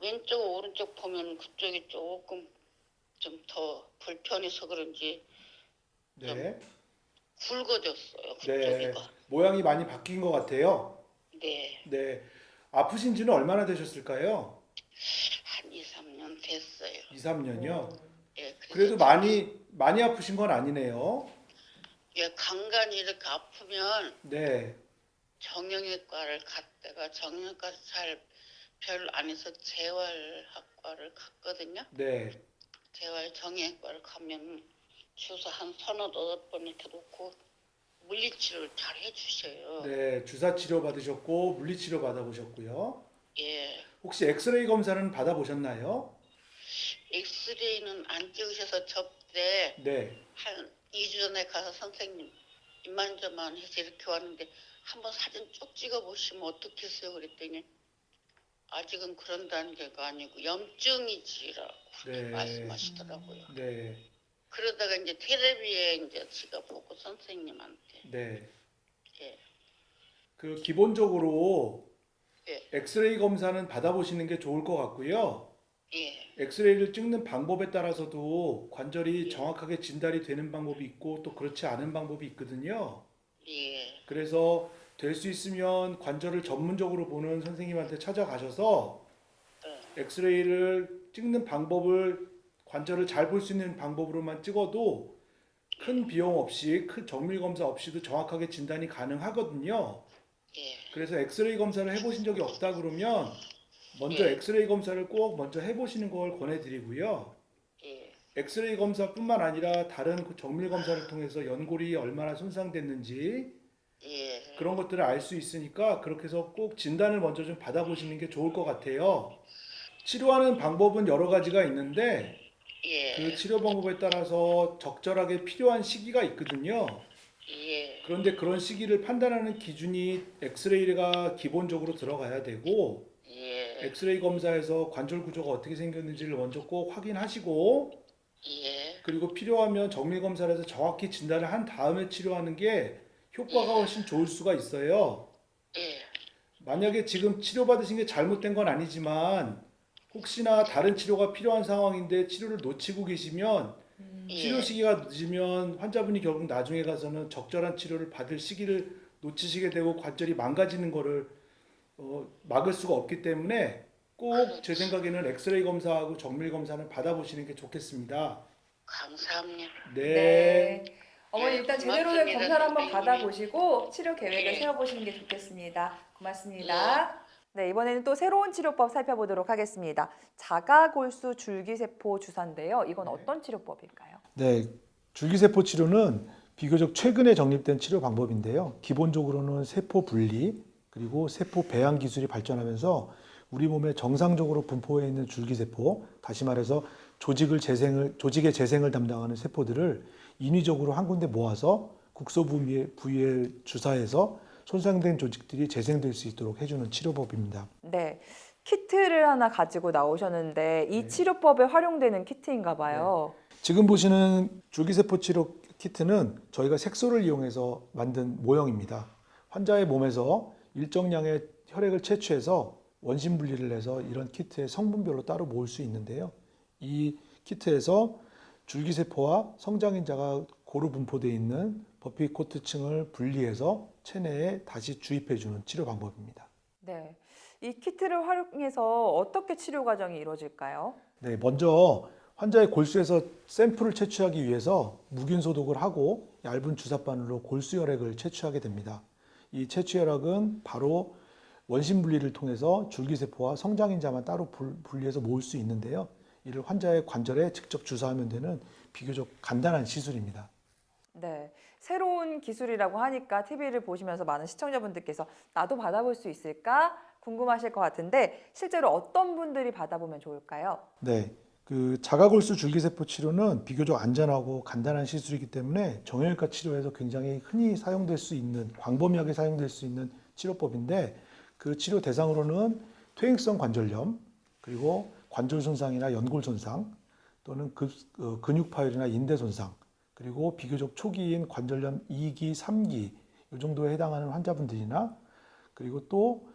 왼쪽 오른쪽 보면 그쪽이 조금 좀 더 불편해서 그런지 네, 굵어졌어요. 네. 그쪽이가. 모양이 많이 바뀐 것 같아요. 네. 네, 아프신 지는 얼마나 되셨을까요? 한 2, 3년 됐어요. 2, 3년이요? 예, 그래도 많이 아프신 건 아니네요. 예, 간간히 이렇게 아프면 네, 정형외과를 갔다가 정형외과 잘 별로 안 해서 재활학과를 갔거든요. 네, 재활 정형외과를 가면 주사 한 서너 여덟 번 이렇게 놓고 물리치료를 잘 해주셔요. 네. 주사 치료 받으셨고 물리치료 받아보셨고요. 예, 혹시 엑스레이 검사는 받아보셨나요? 엑스레이는 안 찍으셔서 접대 네, 한 2주 전에 가서 선생님 이만저만 해서 이렇게 왔는데 한번 사진 쭉 찍어보시면 어떻겠어요? 그랬더니 아직은 그런 단계가 아니고 염증이지라고 네. 말씀하시더라고요. 네, 그러다가 이제 텔레비에 이제 제가 보고 선생님한테 네. 예, 그 기본적으로 예. 엑스레이 검사는 받아보시는 게 좋을 것 같고요. 예, 엑스레이를 찍는 방법에 따라서도 관절이 정확하게 진단이 되는 방법이 있고 또 그렇지 않은 방법이 있거든요. 예, 그래서 될 수 있으면 관절을 전문적으로 보는 선생님한테 찾아가셔서 엑스레이를 찍는 방법을 관절을 잘 볼 수 있는 방법으로만 찍어도 큰 비용 없이 큰 정밀 검사 없이도 정확하게 진단이 가능하거든요. 예, 그래서 엑스레이 검사를 해보신 적이 없다 그러면 먼저 엑스레이 검사를 꼭 먼저 해보시는 걸 권해드리고요. 예, 엑스레이 검사뿐만 아니라 다른 그 정밀 검사를 통해서 연골이 얼마나 손상됐는지 예, 그런 것들을 알 수 있으니까 그렇게 해서 꼭 진단을 먼저 좀 받아보시는 게 좋을 것 같아요. 치료하는 방법은 여러 가지가 있는데 예, 그 치료 방법에 따라서 적절하게 필요한 시기가 있거든요. 예, 그런데 그런 시기를 판단하는 기준이 엑스레이가 기본적으로 들어가야 되고 예, 엑스레이 검사에서 관절 구조가 어떻게 생겼는지를 먼저 꼭 확인하시고 예, 그리고 필요하면 정밀 검사를 해서 정확히 진단을 한 다음에 치료하는 게 효과가 훨씬 좋을 수가 있어요. 예, 만약에 지금 치료받으신 게 잘못된 건 아니지만 혹시나 다른 치료가 필요한 상황인데 치료를 놓치고 계시면 치료 시기가 늦으면 환자분이 결국 나중에 가서는 적절한 치료를 받을 시기를 놓치시게 되고 관절이 망가지는 거를 막을 수가 없기 때문에 꼭 제 생각에는 엑스레이 검사하고 정밀 검사는 받아보시는 게 좋겠습니다. 감사합니다. 네. 어머니 일단 제대로 된 고맙습니다, 검사를 한번 선생님. 받아보시고 치료 계획을 네. 세워보시는 게 좋겠습니다. 고맙습니다. 네, 이번에는 또 새로운 치료법 살펴보도록 하겠습니다. 자가골수 줄기세포 주사인데요. 이건 어떤 치료법일까요? 네, 줄기세포 치료는 비교적 최근에 정립된 치료 방법인데요. 기본적으로는 세포 분리 그리고 세포 배양 기술이 발전하면서 우리 몸에 정상적으로 분포해 있는 줄기세포, 다시 말해서 조직의 재생을 담당하는 세포들을 인위적으로 한 군데 모아서 국소 부위에 주사해서 손상된 조직들이 재생될 수 있도록 해주는 치료법입니다. 네, 키트를 하나 가지고 나오셨는데 이 치료법에 활용되는 키트인가 봐요. 지금 보시는 줄기세포 치료 키트는 저희가 색소를 이용해서 만든 모형입니다. 환자의 몸에서 일정량의 혈액을 채취해서 원심 분리를 해서 이런 키트에 성분별로 따로 모을 수 있는데요. 이 키트에서 줄기세포와 성장인자가 고루 분포되어 있는 버피 코트층을 분리해서 체내에 다시 주입해주는 치료 방법입니다. 네, 이 키트를 활용해서 어떻게 치료 과정이 이루어질까요? 네, 먼저 환자의 골수에서 샘플을 채취하기 위해서 무균 소독을 하고 얇은 주사바늘로 골수 혈액을 채취하게 됩니다. 이 채취 혈액은 바로 원심 분리를 통해서 줄기세포와 성장인자만 따로 분리해서 모을 수 있는데요. 이를 환자의 관절에 직접 주사하면 되는 비교적 간단한 시술입니다. 네, 새로운 기술이라고 하니까 TV를 보시면서 많은 시청자분들께서 나도 받아볼 수 있을까 궁금하실 것 같은데 실제로 어떤 분들이 받아보면 좋을까요? 네, 그 자가골수 줄기세포 치료는 비교적 안전하고 간단한 시술이기 때문에 정형외과 치료에서 굉장히 흔히 사용될 수 있는 광범위하게 사용될 수 있는 치료법인데 그 치료 대상으로는 퇴행성 관절염 그리고 관절 손상이나 연골 손상 또는 근육 파열이나 인대 손상 그리고 비교적 초기인 관절염 2기, 3기 이 정도에 해당하는 환자분들이나 그리고 또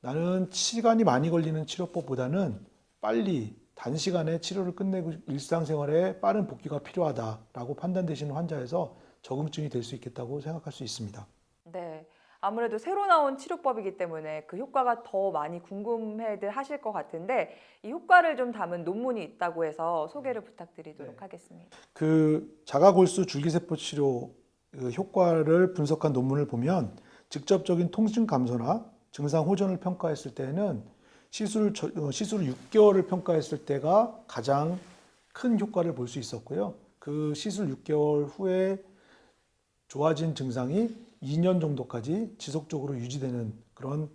나는 시간이 많이 걸리는 치료법보다는 빨리 단시간에 치료를 끝내고 일상생활에 빠른 복귀가 필요하다라고 판단되시는 환자에서 적응증이 될 수 있겠다고 생각할 수 있습니다. 네. 아무래도 새로 나온 치료법이기 때문에 그 효과가 더 많이 궁금해들 하실 것 같은데 이 효과를 좀 담은 논문이 있다고 해서 소개를 부탁드리도록 하겠습니다. 그 자가골수 줄기세포 치료 그 효과를 분석한 논문을 보면 직접적인 통증 감소나 증상 호전을 평가했을 때는 시술 6개월을 평가했을 때가 가장 큰 효과를 볼 수 있었고요. 그 시술 6개월 후에 좋아진 증상이 2년 정도까지 지속적으로 유지되는 그런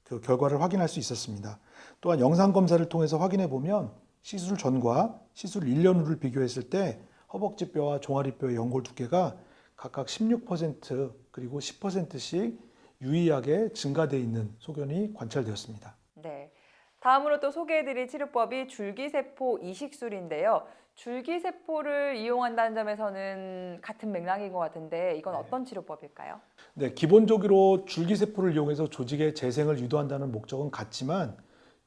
그 결과를 확인할 수 있었습니다. 또한 영상 검사를 통해서 확인해 보면 시술 전과 시술 1년 후를 비교했을 때 허벅지뼈와 종아리뼈의 연골 두께가 각각 16% 그리고 10%씩 유의하게 증가되어 있는 소견이 관찰되었습니다. 네. 다음으로 또 소개해드릴 치료법이 줄기세포 이식술인데요. 줄기세포를 이용한다는 점에서는 같은 맥락인 것 같은데 이건 어떤 치료법일까요? 네, 기본적으로 줄기세포를 이용해서 조직의 재생을 유도한다는 목적은 같지만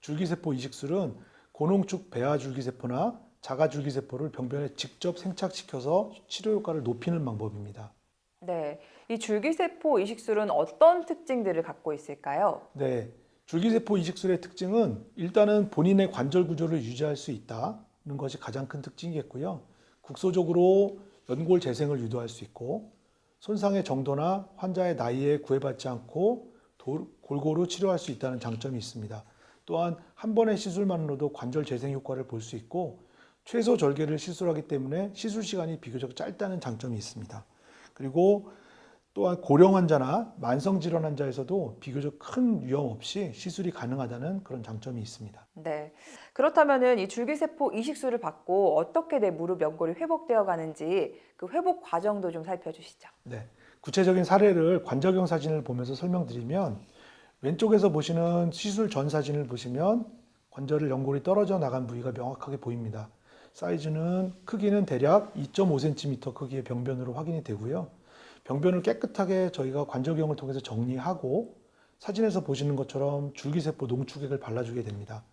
줄기세포 이식술은 고농축 배아줄기세포나 자가줄기세포를 병변에 직접 생착시켜서 치료 효과를 높이는 방법입니다. 네. 이 줄기세포 이식술은 어떤 특징들을 갖고 있을까요? 네, 줄기세포 이식술의 특징은 일단은 본인의 관절 구조를 유지할 수 있다는 것이 가장 큰 특징이겠고요. 국소적으로 연골 재생을 유도할 수 있고 손상의 정도나 환자의 나이에 구애받지 않고 골고루 치료할 수 있다는 장점이 있습니다. 또한 한 번의 시술만으로도 관절 재생 효과를 볼 수 있고 최소 절개를 시술하기 때문에 시술 시간이 비교적 짧다는 장점이 있습니다. 그리고 또한 고령 환자나 만성질환 환자에서도 비교적 큰 위험 없이 시술이 가능하다는 그런 장점이 있습니다. 네. 그렇다면은 이 줄기세포 이식술을 받고 어떻게 내 무릎 연골이 회복되어 가는지 그 회복 과정도 좀 살펴주시죠. 네, 구체적인 사례를 관절경 사진을 보면서 설명드리면 왼쪽에서 보시는 시술 전 사진을 보시면 관절 연골이 떨어져 나간 부위가 명확하게 보입니다. 사이즈는 크기는 대략 2.5cm 크기의 병변으로 확인이 되고요. 병변을 깨끗하게 저희가 관절경을 통해서 정리하고 사진에서 보시는 것처럼 줄기세포 농축액을 발라주게 됩니다.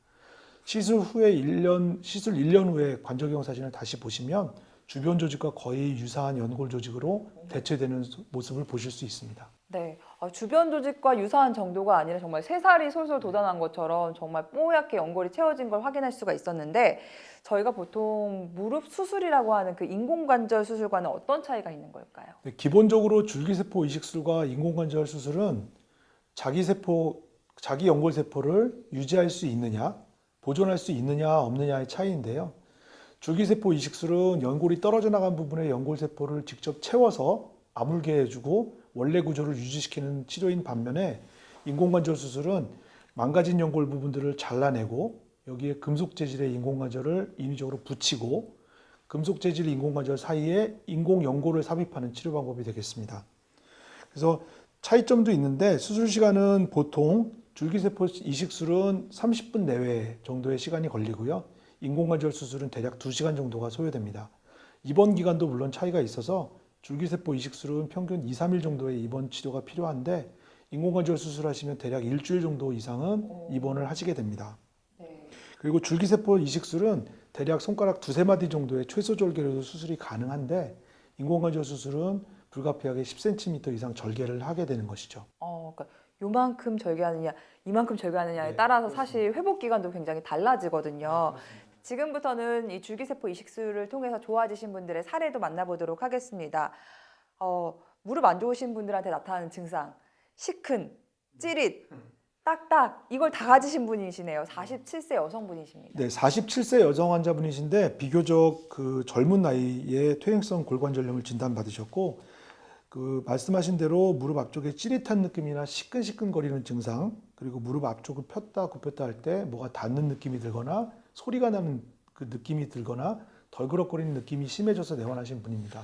시술 1년 후에 관절경 사진을 다시 보시면 주변 조직과 거의 유사한 연골 조직으로 대체되는 모습을 보실 수 있습니다. 네. 주변 조직과 유사한 정도가 아니라 정말 새살이 솔솔 돋아난 것처럼 정말 뽀얗게 연골이 채워진 걸 확인할 수가 있었는데 저희가 보통 무릎 수술이라고 하는 그 인공관절 수술과는 어떤 차이가 있는 걸까요? 네, 기본적으로 줄기세포 이식술과 인공관절 수술은 자기 연골세포를 유지할 수 있느냐, 보존할 수 있느냐 없느냐의 차이인데요. 줄기세포 이식술은 연골이 떨어져 나간 부분에 연골세포를 직접 채워서 아물게 해주고 원래 구조를 유지시키는 치료인 반면에 인공관절 수술은 망가진 연골 부분들을 잘라내고 여기에 금속 재질의 인공관절을 인위적으로 붙이고 금속 재질 인공관절 사이에 인공 연골을 삽입하는 치료 방법이 되겠습니다. 그래서 차이점도 있는데 수술 시간은 보통 줄기세포 이식술은 30분 내외 정도의 시간이 걸리고요. 인공관절 수술은 대략 2시간 정도가 소요됩니다. 입원 기간도 물론 차이가 있어서 줄기세포 이식술은 평균 2, 3일 정도의 입원 치료가 필요한데 인공관절 수술하시면 대략 일주일 정도 이상은 입원을 하시게 됩니다. 그리고 줄기세포 이식술은 대략 손가락 2-3마디 정도의 최소 절개로도 수술이 가능한데 인공관절 수술은 불가피하게 10cm 이상 절개를 하게 되는 것이죠. 그러니까 요만큼 절개하느냐, 이만큼 절개하느냐에 따라서 사실 회복 기간도 굉장히 달라지거든요. 지금부터는 이 줄기세포 이식술을 통해서 좋아지신 분들의 사례도 만나보도록 하겠습니다. 무릎 안 좋으신 분들한테 나타나는 증상, 시큰, 찌릿, 딱딱 이걸 다 가지신 분이시네요. 47세 여성분이십니다. 네, 47세 여성 환자분이신데 비교적 그 젊은 나이에 퇴행성 골관절염을 진단받으셨고 그 말씀하신 대로 무릎 앞쪽에 찌릿한 느낌이나 시끈시끈거리는 증상 그리고 무릎 앞쪽을 폈다 굽혔다 할 때 뭐가 닿는 느낌이 들거나 소리가 나는 그 느낌이 들거나 덜그럭거리는 느낌이 심해져서 내원하신 분입니다.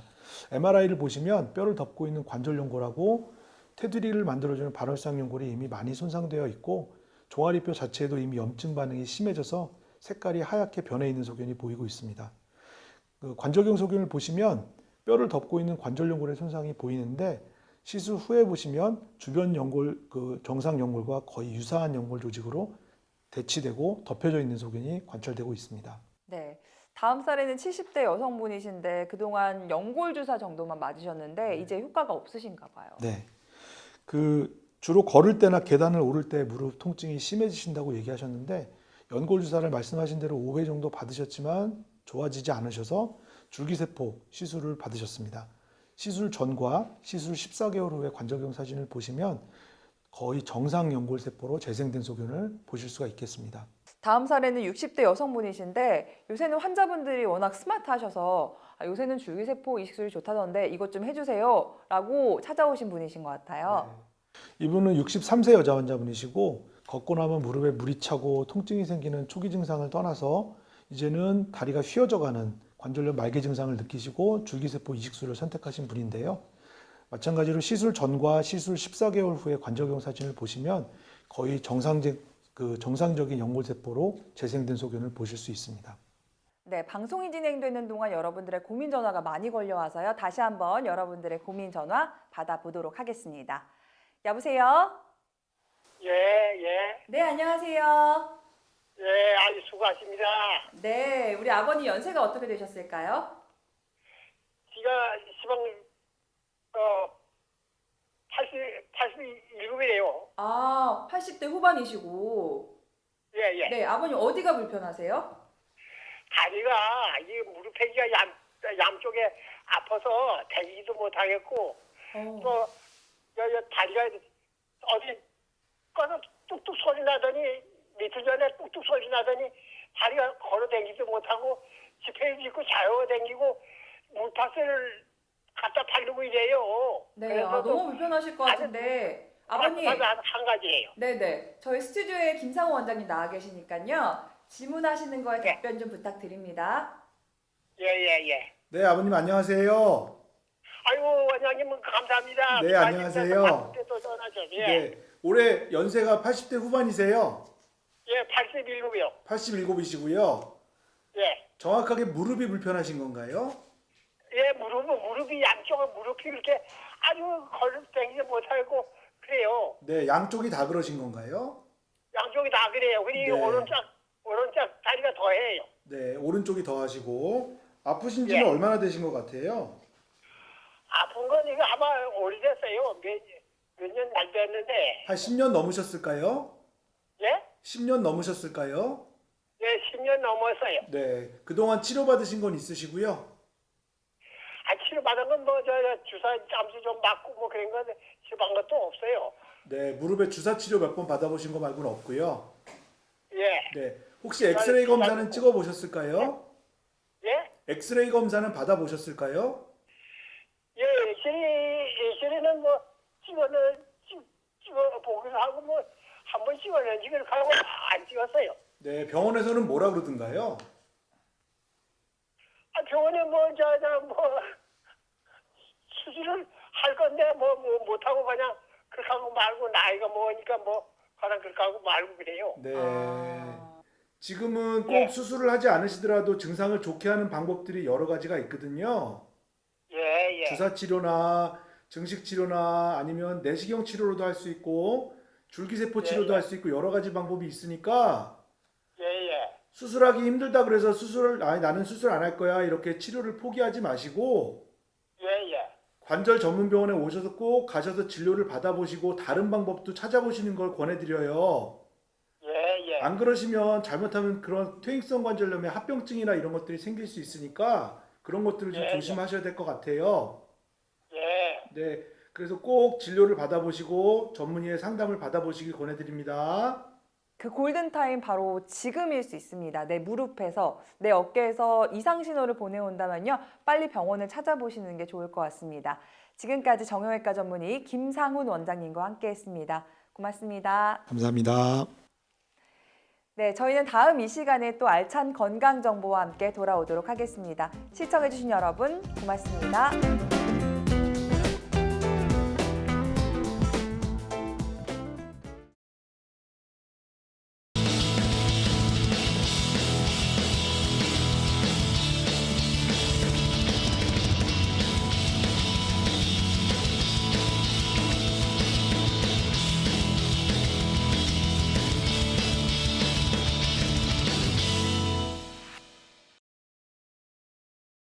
MRI를 보시면 뼈를 덮고 있는 관절 연골하고 테두리를 만들어주는 발월상 연골이 이미 많이 손상되어 있고 종아리뼈 자체에도 이미 염증 반응이 심해져서 색깔이 하얗게 변해 있는 소견이 보이고 있습니다. 그 관절경 소견을 보시면 뼈를 덮고 있는 관절 연골의 손상이 보이는데 시술 후에 보시면 주변 연골, 정상 연골과 거의 유사한 연골 조직으로 대치되고 덮여져 있는 소견이 관찰되고 있습니다. 네. 다음 사례는 70대 여성분이신데 그동안 연골 주사 정도만 맞으셨는데 이제 효과가 없으신가 봐요. 네. 주로 걸을 때나 계단을 오를 때 무릎 통증이 심해지신다고 얘기하셨는데 연골 주사를 말씀하신 대로 5회 정도 받으셨지만 좋아지지 않으셔서 줄기세포 시술을 받으셨습니다. 시술 전과 시술 14개월 후의 관절경 사진을 보시면 거의 정상 연골세포로 재생된 소견을 보실 수가 있겠습니다. 다음 사례는 60대 여성분이신데 요새는 환자분들이 워낙 스마트하셔서 요새는 줄기세포 이식술이 좋다던데 이것 좀 해주세요 라고 찾아오신 분이신 것 같아요. 이분은 63세 여자 환자분이시고 걷고 나면 무릎에 물이 차고 통증이 생기는 초기 증상을 떠나서 이제는 다리가 휘어져가는 관절염 말기 증상을 느끼시고 줄기세포 이식술을 선택하신 분인데요. 마찬가지로 시술 전과 시술 14개월 후의 관절경 사진을 보시면 거의 정상적인 연골세포로 재생된 소견을 보실 수 있습니다. 네, 방송이 진행되는 동안 여러분들의 고민 전화가 많이 걸려와서요. 다시 한번 여러분들의 고민 전화 받아보도록 하겠습니다. 여보세요? 예. 네, 안녕하세요. 예, 아주 수고하십니다. 네, 우리 아버님 연세가 어떻게 되셨을까요? 제가 시방 87이래요. 아, 80대 후반이시고. 예. 네, 아버님 어디가 불편하세요? 다리가 이 무릎배기가 양쪽에 아파서 대기도 못 하겠고 또 다리가 어디 꺼서 뚝뚝 소리 나더니 며칠 전에 뚝뚝 소리 나더니 다리가 걸어 다니지도 못하고 지폐 짚고 자요 다니고 물타스를 갖다 바르고 이래요. 네, 그래서 너무 불편하실 것 같은데. 아버님. 한 가지예요. 네네. 저희 스튜디오에 김상호 원장님 나와 계시니까요. 질문하시는 거에 네. 답변 좀 부탁드립니다. 예. 네, 아버님 안녕하세요. 아이고 원장님 감사합니다. 네, 안녕하세요. 또 전화죠. 예. 네, 올해 연세가 80대 후반이세요. 예, 87이요. 87이시고요. 예. 정확하게 무릎이 불편하신 건가요? 예, 무릎이 양쪽은 무릎이 이렇게 아주 걸을 땡기지 못하고 그래요. 네, 양쪽이 다 그러신 건가요? 양쪽이 다 그래요. 그리고 네. 오른쪽 다리가 더해요. 네, 오른쪽이 더 하시고 아프신 지는 예. 얼마나 되신 것 같아요? 아픈 건 이거 아마 오래됐어요. 몇 년 안 됐는데. 한 10년 넘으셨을까요? 예? 10년 넘으셨을까요? 예, 10년 넘었어요. 네, 그동안 치료받으신 건 있으시고요. 치료받은 건 주사 잠수 좀 맞고 뭐 그런 건 치료받은 것도 없어요. 네, 무릎에 주사 치료 몇 번 받아보신 거 말고는 없고요. 예. 네, 혹시 엑스레이 검사는 찍어보셨을까요? 예? 엑스레이 검사는 받아보셨을까요? 예, 예전에는 뭐 찍어 보기도 하고 뭐 한 번 찍었는지 그렇게 하고 안 찍었어요. 네, 병원에서는 뭐라 그러던가요? 병원에 뭐 수술을 할 건데 뭐 못하고 그냥 그렇게 하고 말고 나이가 먹으니까 뭐 그냥 그렇게 하고 말고 그래요. 네. 아. 지금은 꼭 예. 수술을 하지 않으시더라도 증상을 좋게 하는 방법들이 여러 가지가 있거든요. 예. 주사 치료나 증식 치료나 아니면 내시경 치료로도 할 수 있고 줄기세포 예, 치료도 예. 할 수 있고 여러 가지 방법이 있으니까 예. 수술하기 힘들다 그래서 나는 수술 안 할 거야 이렇게 치료를 포기하지 마시고 예. 관절 전문 병원에 오셔서 꼭 가셔서 진료를 받아보시고 다른 방법도 찾아보시는 걸 권해드려요. 예. 안 그러시면 잘못하면 그런 퇴행성 관절염의 합병증이나 이런 것들이 생길 수 있으니까 그런 것들을 좀 예, 조심하셔야 될 것 같아요. 예. 네, 그래서 꼭 진료를 받아보시고 전문의의 상담을 받아보시길 권해드립니다. 그 골든타임 바로 지금일 수 있습니다. 내 무릎에서, 내 어깨에서 이상 신호를 보내온다면요. 빨리 병원을 찾아보시는 게 좋을 것 같습니다. 지금까지 정형외과 전문의 김상훈 원장님과 함께했습니다. 고맙습니다. 감사합니다. 네, 저희는 다음 이 시간에 또 알찬 건강 정보와 함께 돌아오도록 하겠습니다. 시청해주신 여러분 고맙습니다.